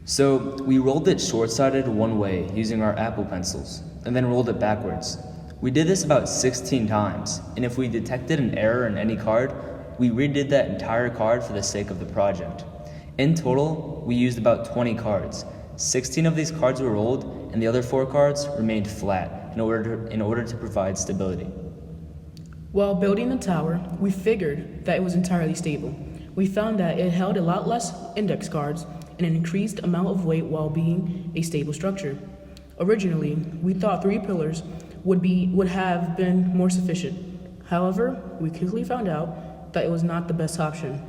So we rolled it short-sided one way using our Apple pencils, and then rolled it backwards. We did this about 16 times, and if we detected an error in any card, we redid that entire card for the sake of the project. In total, we used about 20 cards. 16 of these cards were rolled, and the other 4 cards remained flat in order to provide stability. While building the tower, we figured that it was entirely stable. We found that it held a lot less index cards and an increased amount of weight while being a stable structure. Originally, we thought 3 pillars would have been more sufficient. However, we quickly found out that it was not the best option.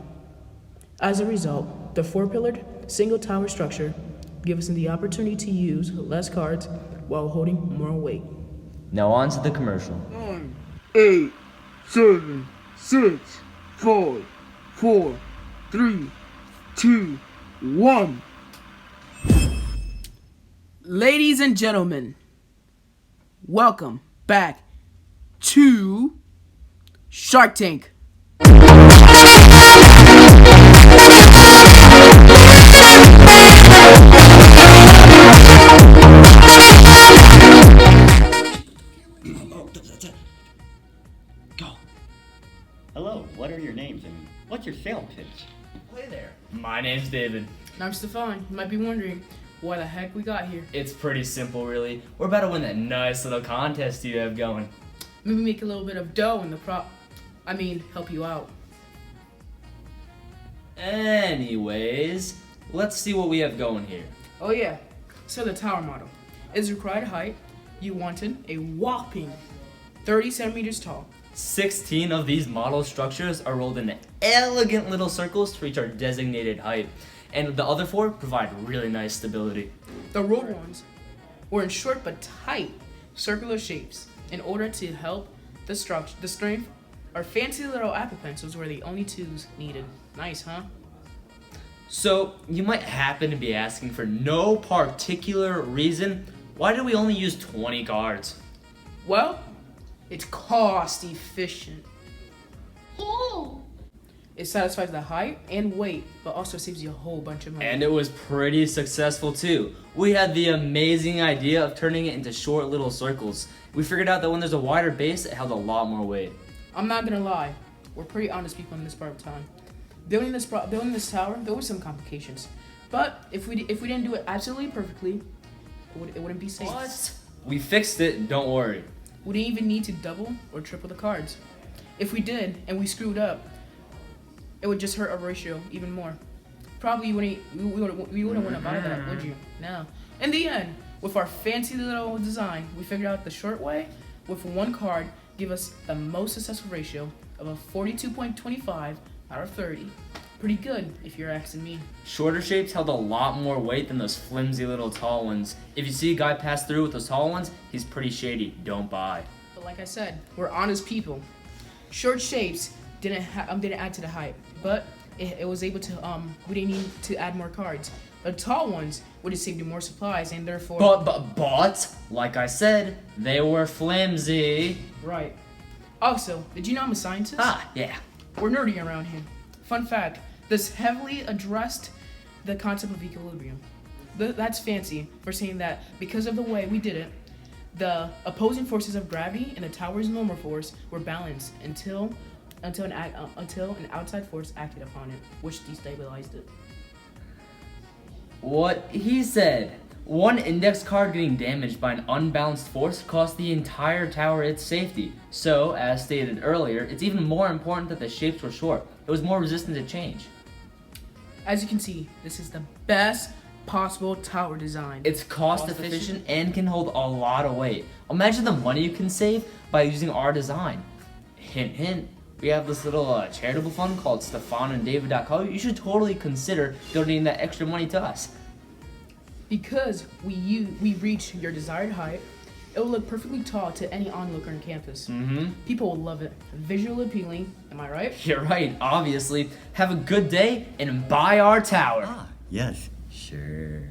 As a result, the 4-pillared single tower structure gave us the opportunity to use less cards while holding more weight. Now on to the commercial. 9, 8, 7, 6, 5, 4, 3, 2, 1. Ladies and gentlemen, welcome back to Shark Tank. Go. Hello, what are your names and what's your sales pitch? Hey there, my name's David. And I'm Stephan. You might be wondering why the heck we got here. It's pretty simple, really. We're about to win that nice little contest you have going. Maybe make a little bit of dough in the help you out. Anyways, let's see what we have going here. Oh yeah, so the tower model. Its required height, you wanted a whopping 30 centimeters tall. 16 of these model structures are rolled in elegant little circles to reach our designated height, and the other 4 provide really nice stability. The rolled ones were in short but tight circular shapes. In order to help the strength, our fancy little Apple pencils were the only tools needed. Nice, huh? So, you might happen to be asking, for no particular reason, why did we only use 20 cards? Well, it's cost efficient. Oh! It satisfies the height and weight, but also saves you a whole bunch of money. And it was pretty successful too. We had the amazing idea of turning it into short little circles. We figured out that when there's a wider base, it held a lot more weight. I'm not gonna lie, we're pretty honest people in this part of town. Building this tower, there were some complications, but if we didn't do it absolutely perfectly, it wouldn't be safe. What? We fixed it, don't worry. We didn't even need to double or triple the cards. If we did and we screwed up, it would just hurt our ratio even more. Probably we wouldn't want to buy that, would you? No. In the end, with our fancy little design, we figured out the short way with 1 card give us the most successful ratio of a 42.25 out of 30. Pretty good, if you're asking me. Shorter shapes held a lot more weight than those flimsy little tall ones. If you see a guy pass through with those tall ones, he's pretty shady. Don't buy. But like I said, we're honest people. Short shapes didn't add to the hype, but it was able to we didn't need to add more cards. The tall ones would have saved you more supplies and therefore But like I said, they were flimsy. Right. Also, did you know I'm a scientist? Yeah. We're nerdy around here. Fun fact, this heavily addressed the concept of equilibrium. That's fancy for saying that because of the way we did it, the opposing forces of gravity and the tower's normal force were balanced until an outside force acted upon it, which destabilized it. What he said. 1 index card getting damaged by an unbalanced force cost the entire tower its safety. So, as stated earlier, it's even more important that the shapes were short. It was more resistant to change. As you can see, this is the best possible tower design. It's cost efficient and can hold a lot of weight. Imagine the money you can save by using our design. Hint, hint. We have this little charitable fund called StephanandDavid.co. You should totally consider donating that extra money to us. Because we reach your desired height, it will look perfectly tall to any onlooker on campus. People will love it. Visually appealing, am I right? You're right, obviously. Have a good day and buy our tower. Yes, sure.